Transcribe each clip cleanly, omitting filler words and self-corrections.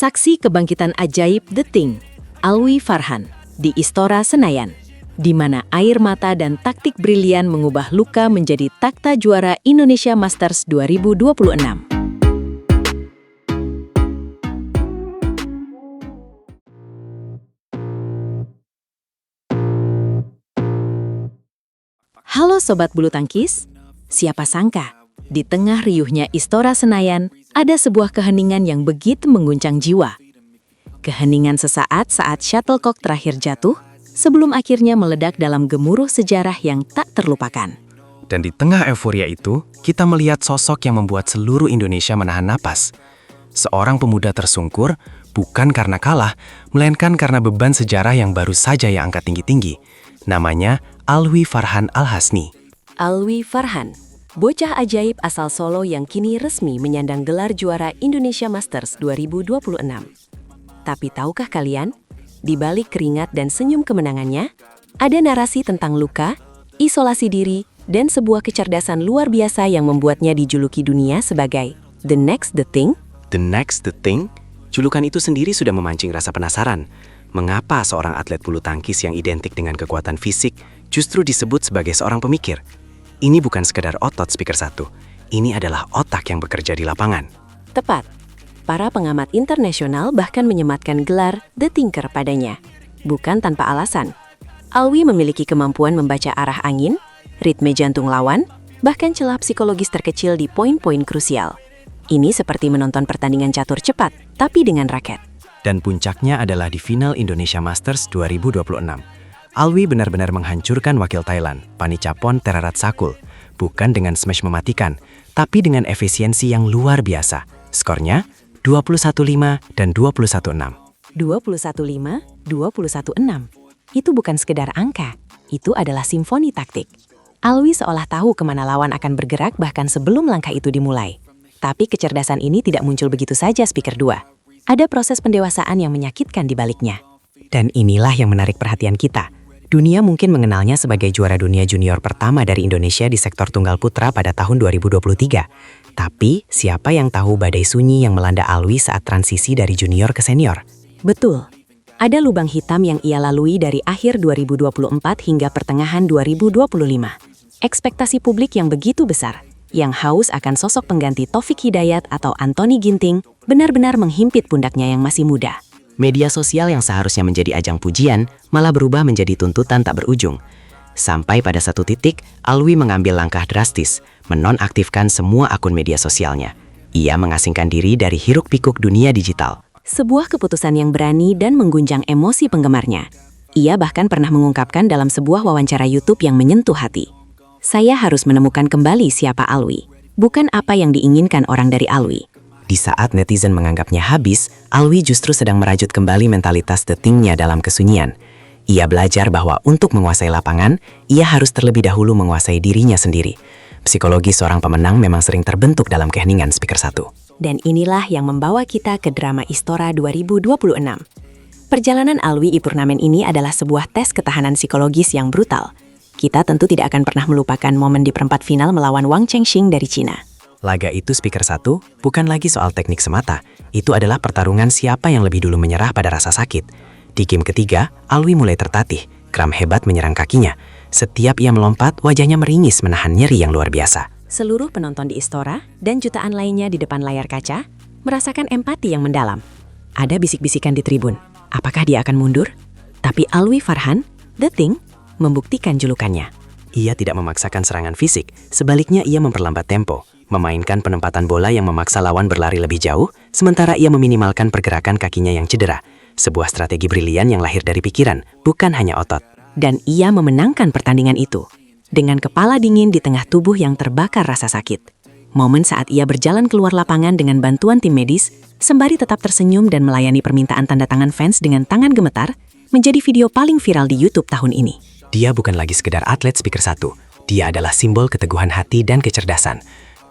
Saksi kebangkitan ajaib The Thing, Alwi Farhan, di Istora Senayan, di mana air mata dan taktik brilian mengubah luka menjadi takhta juara Indonesia Masters 2026. Halo Sobat Bulu Tangkis, siapa sangka di tengah riuhnya Istora Senayan ada sebuah keheningan yang begitu mengguncang jiwa. Keheningan sesaat saat shuttlecock terakhir jatuh sebelum akhirnya meledak dalam gemuruh sejarah yang tak terlupakan. Dan di tengah euforia itu, kita melihat sosok yang membuat seluruh Indonesia menahan napas. Seorang pemuda tersungkur, bukan karena kalah, melainkan karena beban sejarah yang baru saja ia angkat tinggi-tinggi. Namanya Alwi Farhan Al-Hasni. Alwi Farhan, bocah ajaib asal Solo yang kini resmi menyandang gelar juara Indonesia Masters 2026. Tapi tahukah kalian, di balik keringat dan senyum kemenangannya, ada narasi tentang luka, isolasi diri, dan sebuah kecerdasan luar biasa yang membuatnya dijuluki dunia sebagai The Next The Thing? The Next The Thing? Julukan itu sendiri sudah memancing rasa penasaran. Mengapa seorang atlet bulu tangkis yang identik dengan kekuatan fisik justru disebut sebagai seorang pemikir? Ini bukan sekedar otot speaker 1. Ini adalah otak yang bekerja di lapangan. Tepat. Para pengamat internasional bahkan menyematkan gelar The Thinker padanya. Bukan tanpa alasan. Alwi memiliki kemampuan membaca arah angin, ritme jantung lawan, bahkan celah psikologis terkecil di poin-poin krusial. Ini seperti menonton pertandingan catur cepat, tapi dengan raket. Dan puncaknya adalah di final Indonesia Masters 2026. Alwi benar-benar menghancurkan wakil Thailand, Panicapon Teraratsakul, bukan dengan smash mematikan, tapi dengan efisiensi yang luar biasa. Skornya 21-5 dan 21-6. 21-5, 21-6. Itu bukan sekedar angka, itu adalah simfoni taktik. Alwi seolah tahu kemana lawan akan bergerak bahkan sebelum langkah itu dimulai. Tapi kecerdasan ini tidak muncul begitu saja speaker 2. Ada proses pendewasaan yang menyakitkan di baliknya. Dan inilah yang menarik perhatian kita. Dunia mungkin mengenalnya sebagai juara dunia junior pertama dari Indonesia di sektor tunggal putra pada tahun 2023. Tapi, siapa yang tahu badai sunyi yang melanda Alwi saat transisi dari junior ke senior? Betul. Ada lubang hitam yang ia lalui dari akhir 2024 hingga pertengahan 2025. Ekspektasi publik yang begitu besar, yang haus akan sosok pengganti Taufik Hidayat atau Anthony Ginting, benar-benar menghimpit pundaknya yang masih muda. Media sosial yang seharusnya menjadi ajang pujian, malah berubah menjadi tuntutan tak berujung. Sampai pada satu titik, Alwi mengambil langkah drastis, menonaktifkan semua akun media sosialnya. Ia mengasingkan diri dari hiruk-pikuk dunia digital. Sebuah keputusan yang berani dan mengguncang emosi penggemarnya. Ia bahkan pernah mengungkapkan dalam sebuah wawancara YouTube yang menyentuh hati. Saya harus menemukan kembali siapa Alwi, bukan apa yang diinginkan orang dari Alwi. Di saat netizen menganggapnya habis, Alwi justru sedang merajut kembali mentalitas The Thing-nya dalam kesunyian. Ia belajar bahwa untuk menguasai lapangan, ia harus terlebih dahulu menguasai dirinya sendiri. Psikologi seorang pemenang memang sering terbentuk dalam keheningan speaker 1. Dan inilah yang membawa kita ke drama Istora 2026. Perjalanan Alwi di turnamen ini adalah sebuah tes ketahanan psikologis yang brutal. Kita tentu tidak akan pernah melupakan momen di perempat final melawan Wang Chengxing dari Cina. Laga itu speaker 1 bukan lagi soal teknik semata. Itu adalah pertarungan siapa yang lebih dulu menyerah pada rasa sakit. Di game ketiga, Alwi mulai tertatih. Kram hebat menyerang kakinya. Setiap ia melompat, wajahnya meringis menahan nyeri yang luar biasa. Seluruh penonton di Istora dan jutaan lainnya di depan layar kaca merasakan empati yang mendalam. Ada bisik-bisikan di tribun. Apakah dia akan mundur? Tapi Alwi Farhan, The Thing, membuktikan julukannya. Ia tidak memaksakan serangan fisik, sebaliknya ia memperlambat tempo, memainkan penempatan bola yang memaksa lawan berlari lebih jauh, sementara ia meminimalkan pergerakan kakinya yang cedera. Sebuah strategi brilian yang lahir dari pikiran, bukan hanya otot. Dan ia memenangkan pertandingan itu, dengan kepala dingin di tengah tubuh yang terbakar rasa sakit. Momen saat ia berjalan keluar lapangan dengan bantuan tim medis, sembari tetap tersenyum dan melayani permintaan tanda tangan fans dengan tangan gemetar, menjadi video paling viral di YouTube tahun ini. Dia bukan lagi sekedar atlet speaker 1. Dia adalah simbol keteguhan hati dan kecerdasan.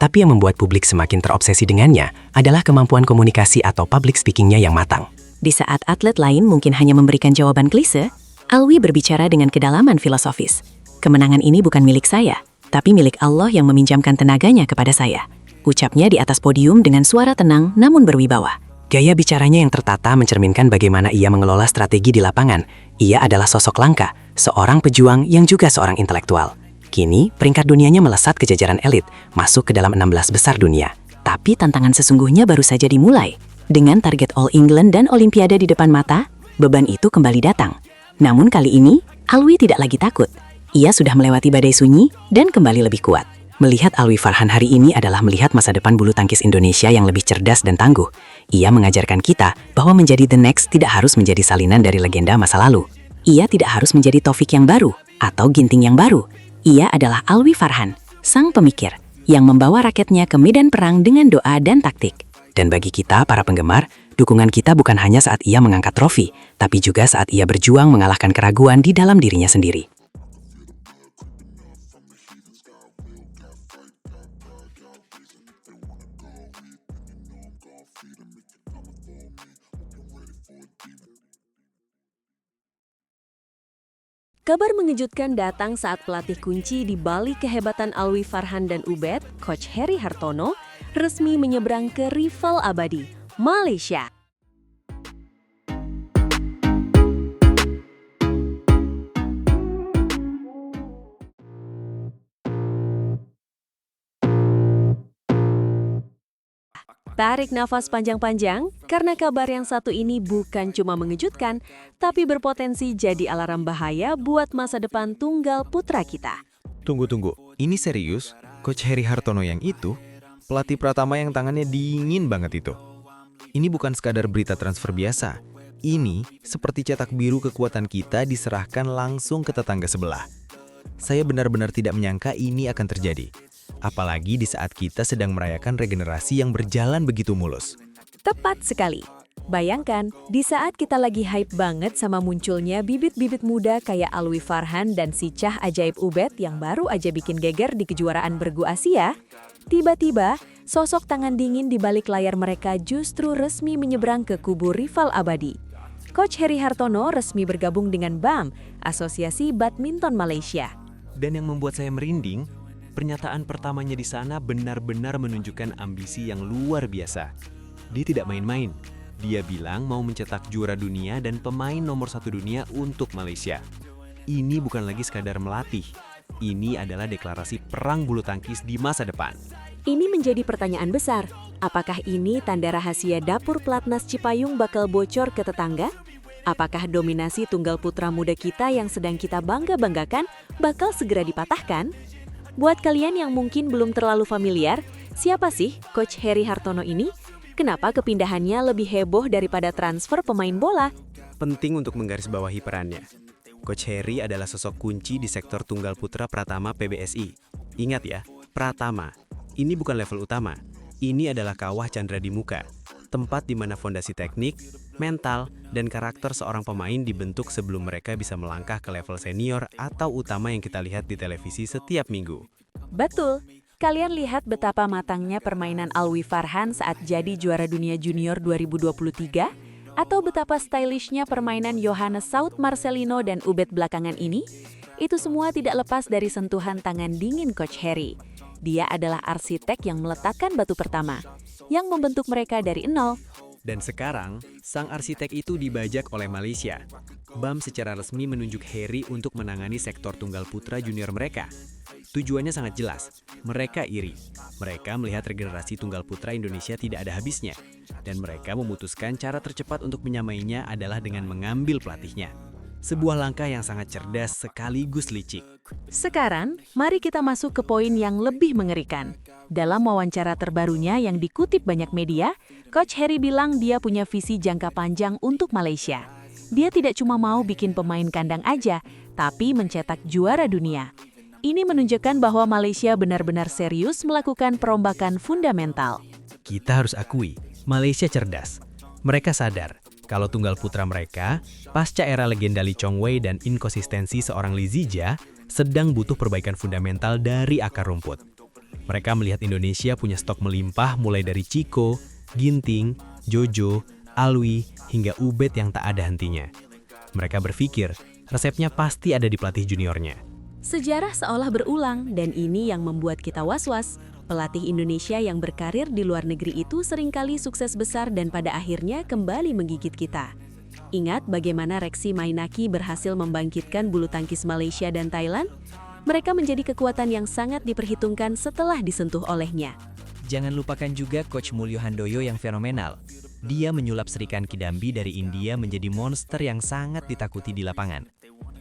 Tapi yang membuat publik semakin terobsesi dengannya adalah kemampuan komunikasi atau public speaking-nya yang matang. Di saat atlet lain mungkin hanya memberikan jawaban klise, Alwi berbicara dengan kedalaman filosofis. Kemenangan ini bukan milik saya, tapi milik Allah yang meminjamkan tenaganya kepada saya. Ucapnya di atas podium dengan suara tenang namun berwibawa. Gaya bicaranya yang tertata mencerminkan bagaimana ia mengelola strategi di lapangan. Ia adalah sosok langka, seorang pejuang yang juga seorang intelektual. Kini, peringkat dunianya melesat ke jajaran elit, masuk ke dalam 16 besar dunia. Tapi tantangan sesungguhnya baru saja dimulai. Dengan target All England dan Olimpiade di depan mata, beban itu kembali datang. Namun kali ini, Alwi tidak lagi takut. Ia sudah melewati badai sunyi dan kembali lebih kuat. Melihat Alwi Farhan hari ini adalah melihat masa depan bulu tangkis Indonesia yang lebih cerdas dan tangguh. Ia mengajarkan kita bahwa menjadi the next tidak harus menjadi salinan dari legenda masa lalu. Ia tidak harus menjadi Taufik yang baru atau Ginting yang baru. Ia adalah Alwi Farhan, sang pemikir, yang membawa raketnya ke medan perang dengan doa dan taktik. Dan bagi kita, para penggemar, dukungan kita bukan hanya saat ia mengangkat trofi, tapi juga saat ia berjuang mengalahkan keraguan di dalam dirinya sendiri. Kabar mengejutkan datang saat pelatih kunci di balik kehebatan Alwi Farhan dan Ubed, Coach Heri Hartono, resmi menyeberang ke rival abadi, Malaysia. Tarik nafas panjang-panjang, karena kabar yang satu ini bukan cuma mengejutkan, tapi berpotensi jadi alarm bahaya buat masa depan tunggal putra kita. Tunggu, ini serius? Coach Heri Hartono yang itu? Pelatih Pratama yang tangannya dingin banget itu? Ini bukan sekadar berita transfer biasa. Ini seperti cetak biru kekuatan kita diserahkan langsung ke tetangga sebelah. Saya benar-benar tidak menyangka ini akan terjadi. Apalagi di saat kita sedang merayakan regenerasi yang berjalan begitu mulus. Tepat sekali. Bayangkan, di saat kita lagi hype banget sama munculnya bibit-bibit muda kayak Alwi Farhan dan si Cah Ajaib Ubed yang baru aja bikin geger di kejuaraan bergu Asia, tiba-tiba sosok tangan dingin di balik layar mereka justru resmi menyeberang ke kubu rival abadi. Coach Heri Hartono resmi bergabung dengan BAM, Asosiasi Badminton Malaysia. Dan yang membuat saya merinding, pernyataan pertamanya di sana benar-benar menunjukkan ambisi yang luar biasa. Dia tidak main-main. Dia bilang mau mencetak juara dunia dan pemain nomor 1 dunia untuk Malaysia. Ini bukan lagi sekadar melatih. Ini adalah deklarasi perang bulu tangkis di masa depan. Ini menjadi pertanyaan besar. Apakah ini tanda rahasia dapur pelatnas Cipayung bakal bocor ke tetangga? Apakah dominasi tunggal putra muda kita yang sedang kita bangga-banggakan bakal segera dipatahkan? Buat kalian yang mungkin belum terlalu familiar, siapa sih Coach Heri Hartono ini? Kenapa kepindahannya lebih heboh daripada transfer pemain bola? Penting untuk menggarisbawahi perannya. Coach Heri adalah sosok kunci di sektor tunggal putra Pratama PBSI. Ingat ya, Pratama. Ini bukan level utama. Ini adalah kawah Chandra di muka. Tempat di mana fondasi teknik, mental, dan karakter seorang pemain dibentuk sebelum mereka bisa melangkah ke level senior atau utama yang kita lihat di televisi setiap minggu. Betul. Kalian lihat betapa matangnya permainan Alwi Farhan saat jadi juara dunia junior 2023? Atau betapa stylishnya permainan Johannes Saud Marcelino dan Ubed belakangan ini? Itu semua tidak lepas dari sentuhan tangan dingin Coach Heri. Dia adalah arsitek yang meletakkan batu pertama, yang membentuk mereka dari nol. Dan sekarang, sang arsitek itu dibajak oleh Malaysia. BAM secara resmi menunjuk Heri untuk menangani sektor tunggal putra junior mereka. Tujuannya sangat jelas, mereka iri. Mereka melihat regenerasi tunggal putra Indonesia tidak ada habisnya. Dan mereka memutuskan cara tercepat untuk menyamainya adalah dengan mengambil pelatihnya. Sebuah langkah yang sangat cerdas sekaligus licik. Sekarang, mari kita masuk ke poin yang lebih mengerikan. Dalam wawancara terbarunya yang dikutip banyak media, Coach Heri bilang dia punya visi jangka panjang untuk Malaysia. Dia tidak cuma mau bikin pemain kandang aja, tapi mencetak juara dunia. Ini menunjukkan bahwa Malaysia benar-benar serius melakukan perombakan fundamental. Kita harus akui, Malaysia cerdas. Mereka sadar kalau tunggal putra mereka, pasca era legenda Lee Chong Wei dan inkonsistensi seorang Lee Zijia, sedang butuh perbaikan fundamental dari akar rumput. Mereka melihat Indonesia punya stok melimpah mulai dari Chico, Ginting, Jojo, Alwi, hingga Ubed yang tak ada hentinya. Mereka berpikir, resepnya pasti ada di pelatih juniornya. Sejarah seolah berulang dan ini yang membuat kita was-was. Pelatih Indonesia yang berkarir di luar negeri itu seringkali sukses besar dan pada akhirnya kembali menggigit kita. Ingat bagaimana Reksi Mainaki berhasil membangkitkan bulu tangkis Malaysia dan Thailand? Mereka menjadi kekuatan yang sangat diperhitungkan setelah disentuh olehnya. Jangan lupakan juga Coach Mulyo Handoyo yang fenomenal. Dia menyulap Srikan Kidambi dari India menjadi monster yang sangat ditakuti di lapangan.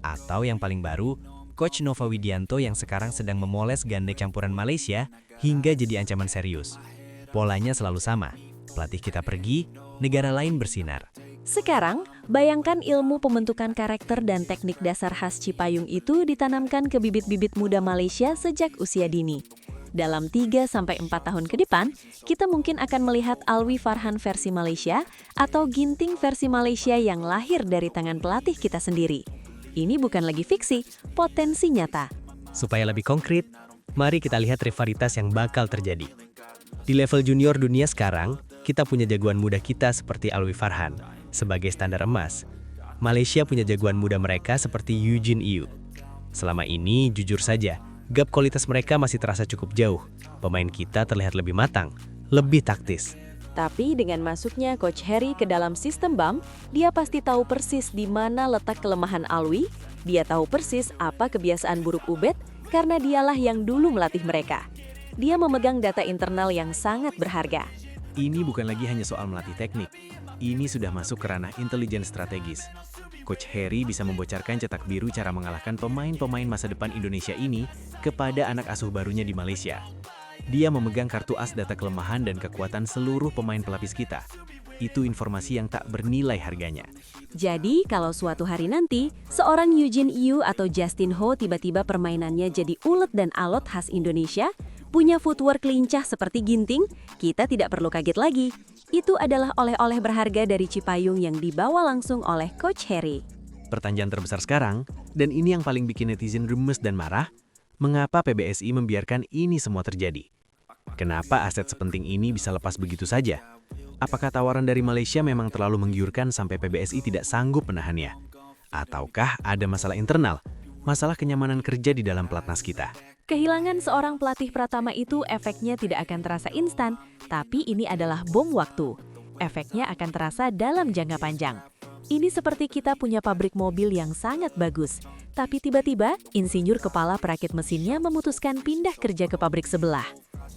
Atau yang paling baru, Coach Nova Widianto yang sekarang sedang memoles ganda campuran Malaysia hingga jadi ancaman serius. Polanya selalu sama, pelatih kita pergi, negara lain bersinar. Sekarang, bayangkan ilmu pembentukan karakter dan teknik dasar khas Cipayung itu ditanamkan ke bibit-bibit muda Malaysia sejak usia dini. Dalam 3-4 tahun ke depan, kita mungkin akan melihat Alwi Farhan versi Malaysia atau Ginting versi Malaysia yang lahir dari tangan pelatih kita sendiri. Ini bukan lagi fiksi, potensi nyata. Supaya lebih konkret, mari kita lihat rivalitas yang bakal terjadi. Di level junior dunia sekarang, kita punya jagoan muda kita seperti Alwi Farhan sebagai standar emas. Malaysia punya jagoan muda mereka seperti Eugene Iu. Selama ini, jujur saja, gap kualitas mereka masih terasa cukup jauh. Pemain kita terlihat lebih matang, lebih taktis. Tapi dengan masuknya Coach Harry ke dalam sistem BAM, dia pasti tahu persis di mana letak kelemahan Alwi, dia tahu persis apa kebiasaan buruk Ubed, karena dialah yang dulu melatih mereka. Dia memegang data internal yang sangat berharga. Ini bukan lagi hanya soal melatih teknik. Ini sudah masuk ke ranah intelijen strategis. Coach Harry bisa membocorkan cetak biru cara mengalahkan pemain-pemain masa depan Indonesia ini kepada anak asuh barunya di Malaysia. Dia memegang kartu as data kelemahan dan kekuatan seluruh pemain pelapis kita. Itu informasi yang tak bernilai harganya. Jadi, kalau suatu hari nanti, seorang Eugene Iu atau Justin Ho tiba-tiba permainannya jadi ulet dan alot khas Indonesia, punya footwork lincah seperti Ginting, kita tidak perlu kaget lagi. Itu adalah oleh-oleh berharga dari Cipayung yang dibawa langsung oleh Coach Harry. Pertanyaan terbesar sekarang, dan ini yang paling bikin netizen remes dan marah, mengapa PBSI membiarkan ini semua terjadi? Kenapa aset sepenting ini bisa lepas begitu saja? Apakah tawaran dari Malaysia memang terlalu menggiurkan sampai PBSI tidak sanggup menahannya? Ataukah ada masalah internal, masalah kenyamanan kerja di dalam pelatnas kita? Kehilangan seorang pelatih Pratama itu efeknya tidak akan terasa instan, tapi ini adalah bom waktu. Efeknya akan terasa dalam jangka panjang. Ini seperti kita punya pabrik mobil yang sangat bagus, tapi tiba-tiba insinyur kepala perakit mesinnya memutuskan pindah kerja ke pabrik sebelah.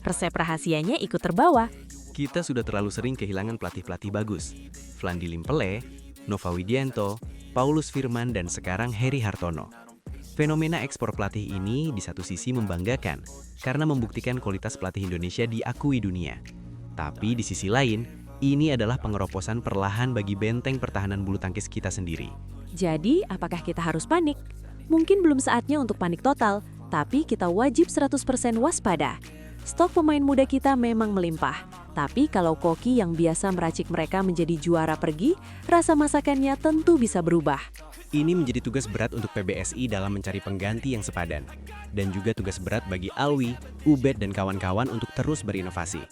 Resep rahasianya ikut terbawa. Kita sudah terlalu sering kehilangan pelatih-pelatih bagus. Flandi Limpele, Nova Widianto, Paulus Firman, dan sekarang Heri Hartono. Fenomena ekspor pelatih ini di satu sisi membanggakan karena membuktikan kualitas pelatih Indonesia diakui dunia. Tapi di sisi lain, ini adalah pengeroposan perlahan bagi benteng pertahanan bulu tangkis kita sendiri. Jadi, apakah kita harus panik? Mungkin belum saatnya untuk panik total, tapi kita wajib 100% waspada. Stok pemain muda kita memang melimpah, tapi kalau Koki yang biasa meracik mereka menjadi juara pergi, rasa masakannya tentu bisa berubah. Ini menjadi tugas berat untuk PBSI dalam mencari pengganti yang sepadan. Dan juga tugas berat bagi Alwi, Ubed, dan kawan-kawan untuk terus berinovasi.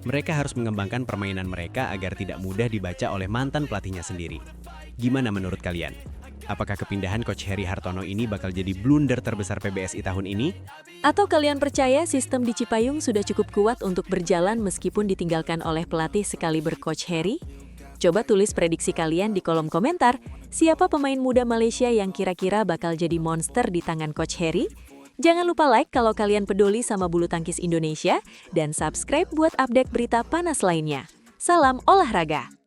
Mereka harus mengembangkan permainan mereka agar tidak mudah dibaca oleh mantan pelatihnya sendiri. Gimana menurut kalian? Apakah kepindahan Coach Heri Hartono ini bakal jadi blunder terbesar PBSI tahun ini? Atau kalian percaya sistem di Cipayung sudah cukup kuat untuk berjalan meskipun ditinggalkan oleh pelatih sekaliber Coach Harry? Coba tulis prediksi kalian di kolom komentar, siapa pemain muda Malaysia yang kira-kira bakal jadi monster di tangan Coach Harry? Jangan lupa like kalau kalian peduli sama bulu tangkis Indonesia, dan subscribe buat update berita panas lainnya. Salam olahraga!